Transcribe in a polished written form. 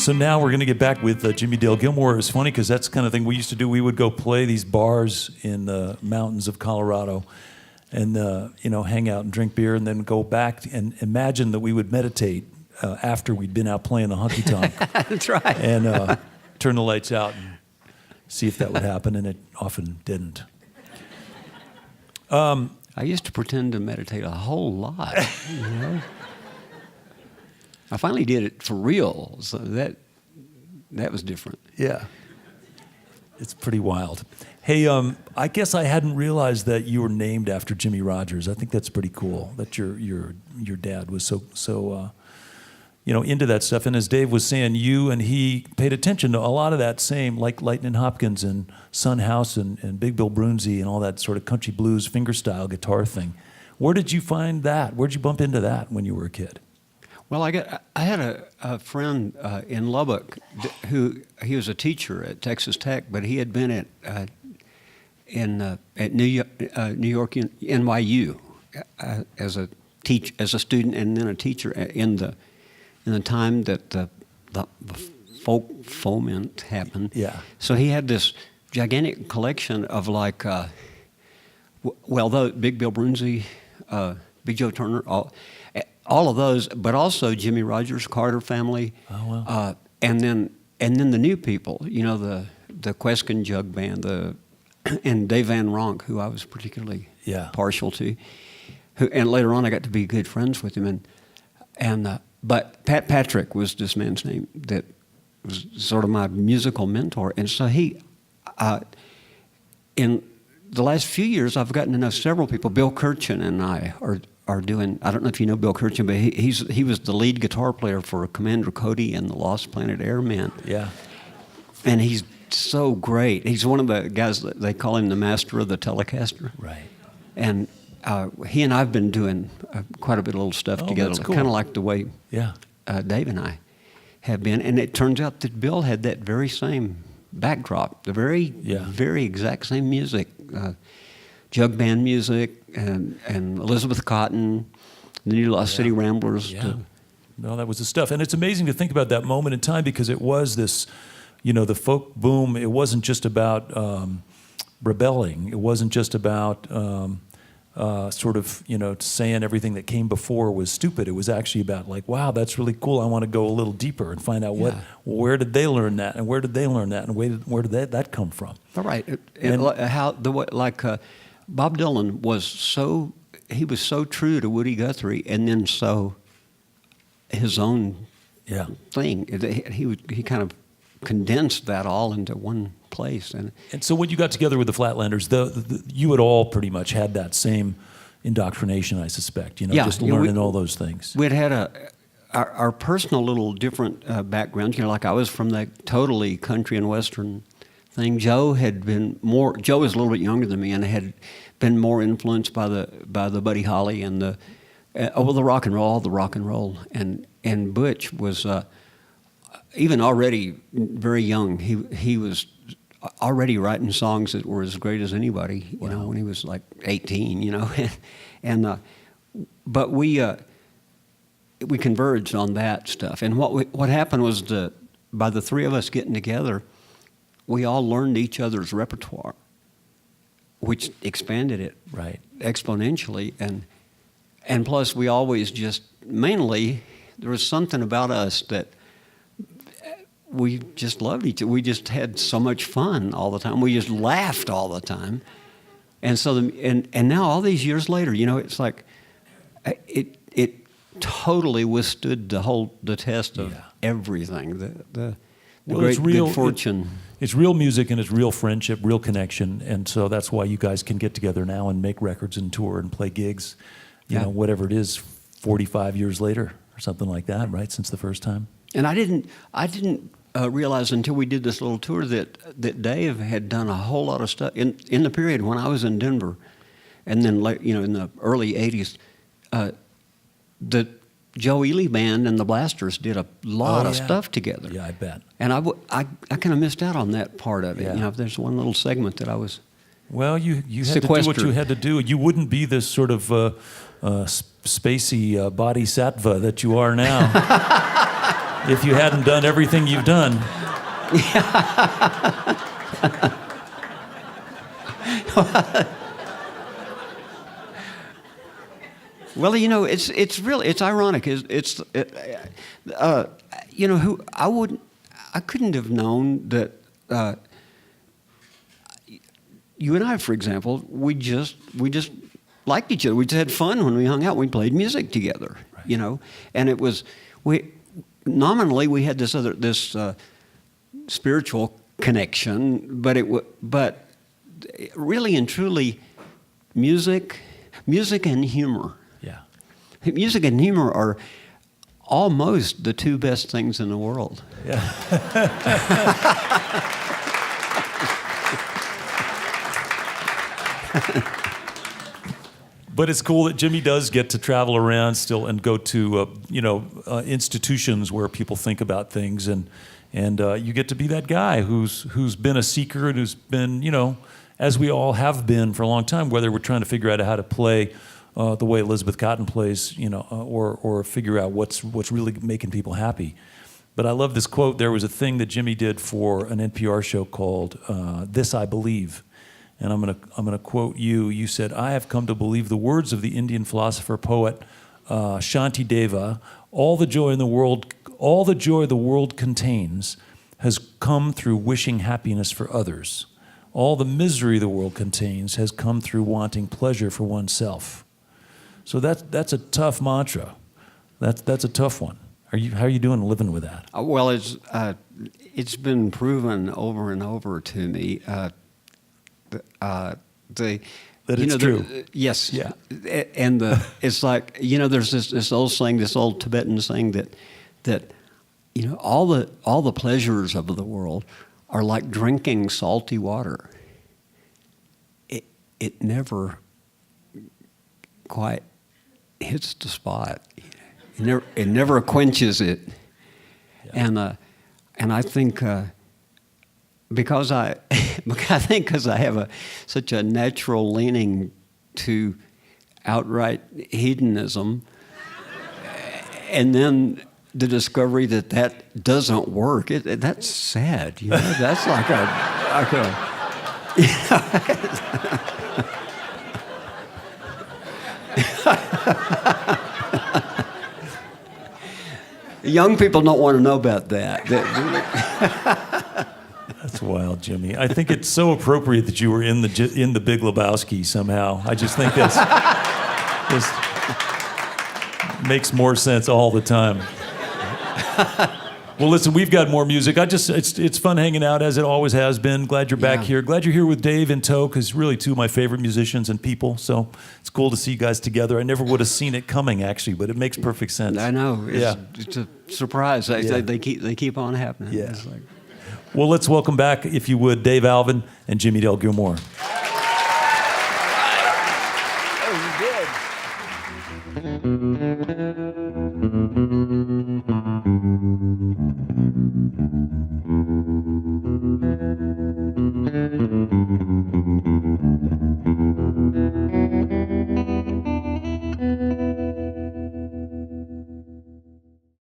So now we're going to get back with Jimmie Dale Gilmore. It's funny because that's the kind of thing we used to do. We would go play these bars in the mountains of Colorado and, hang out and drink beer and then go back and imagine that we would meditate after we'd been out playing the honky-tonk. That's right. And turn the lights out and see if that would happen, and it often didn't. I used to pretend to meditate a whole lot, you know. I finally did it for real, so that was different. Yeah. It's pretty wild. Hey, I guess I hadn't realized that you were named after Jimmie Rodgers. I think that's pretty cool that your dad was so into that stuff. And as Dave was saying, you and he paid attention to a lot of that same, like Lightnin' Hopkins and Son House and Big Bill Broonzy and all that sort of country blues fingerstyle guitar thing. Where did you find that? Where did you bump into that when you were a kid? Well, I had a friend in Lubbock he was a teacher at Texas Tech, but he had been at New York NYU as a student and then a teacher in the time that the folk foment happened. Yeah. So he had this gigantic collection of the Big Bill Broonzy, Big Joe Turner, all of those, but also Jimmie Rodgers, Carter family. Oh, wow. And then the new people, the Queskin Jug Band, and Dave Van Ronk, who I was particularly partial to, and later on I got to be good friends with him, but Pat Patrick was this man's name that was sort of my musical mentor, and so he, in the last few years, I've gotten to know several people. Bill Kirchen and I are doing. I don't know if you know Bill Kirchen, but he was the lead guitar player for Commander Cody and the Lost Planet Airmen. Yeah, and he's so great. He's one of the guys that they call him the master of the Telecaster. Right. And he and I've been doing quite a bit of little stuff together, that's cool. Kind of like the way Dave and I have been. And it turns out that Bill had that very same backdrop, the very exact same music, jug band music, and Elizabeth Cotton, the New Lost City Ramblers. Yeah. No, that was the stuff. And it's amazing to think about that moment in time because it was this, the folk boom. It wasn't just about rebelling. It wasn't just about saying everything that came before was stupid. It was actually about wow, that's really cool. I want to go a little deeper and find out where did they learn that, and where did they learn that, and where did that come from? All right. Bob Dylan was so true to Woody Guthrie, and then so his own thing. He kind of condensed that all into one place. And so when you got together with the Flatlanders, you had all pretty much had that same indoctrination, I suspect, just learning all those things. We'd had our personal little different backgrounds, like I was from that totally country and western thing. Joe was a little bit younger than me and had been more influenced by the Buddy Holly and the rock and roll, and Butch was even already very young. He was already writing songs that were as great as anybody, when he was like 18, but we converged on that stuff. And what happened was by the three of us getting together, we all learned each other's repertoire, which expanded it exponentially, and plus we always mainly there was something about us that we just loved each other. We just had so much fun all the time. We just laughed all the time. And so, and now all these years later, it's like it totally withstood the test of everything. The great good fortune. It's real music and it's real friendship, real connection, and so that's why you guys can get together now and make records and tour and play gigs. Whatever it is, 45 years later or something like that, right? Since the first time. And I didn't realize until we did this little tour that Dave had done a whole lot of stuff in the period when I was in Denver, and then in the early '80s, the Joe Ely Band and the Blasters did a lot of stuff together. Yeah, I bet. And I kind of missed out on that part of it. If there's one little segment that I was. Well, you had to do what you had to do. You wouldn't be this sort of spacey bodhisattva that you are now. if you hadn't done everything you've done. Well, you know, it's ironic. You know, I couldn't have known that. You and I, for example, we just liked each other. We just had fun when we hung out. We played music together, right. You know, and it was nominally we had this spiritual connection, but really and truly, music and humor. Yeah, music and humor are almost the two best things in the world. Yeah. But it's cool that Jimmie does get to travel around still and go to institutions where people think about things, and you get to be that guy who's been a seeker and who's been, you know, as we all have been for a long time, whether we're trying to figure out how to play the way Elizabeth Cotten plays, you know, or figure out what's really making people happy. But I love this quote. There was a thing that Jimmie did for an NPR show called "This I Believe." And I'm gonna quote you. You said, "I have come to believe the words of the Indian philosopher poet Shanti Deva. All the joy the world contains has come through wishing happiness for others. All the misery the world contains has come through wanting pleasure for oneself." So that's a tough mantra. That's a tough one. How are you doing living with that? Well, it's been proven over and over to me. That it's true. Yes. Yeah. And it's like, you know, there's this old saying, this old Tibetan saying that you know, all the pleasures of the world are like drinking salty water. It never quite hits the spot. It never quenches it. Yeah. And I think because I have such a natural leaning to outright hedonism, and then the discovery that doesn't work, that's sad. You know, that's like a young people don't want to know about that. That's wild, Jimmie. I think it's so appropriate that you were in the Big Lebowski somehow. I just think this makes more sense all the time. Well, listen, we've got more music. It's fun hanging out, as it always has been. Glad you're back here. Glad you're here with Dave in tow, because really two of my favorite musicians and people. So it's cool to see you guys together. I never would have seen it coming, actually, but it makes perfect sense. I know. It's a surprise. They keep on happening. Yeah. Well, let's welcome back, if you would, Dave Alvin and Jimmie Dale Gilmore.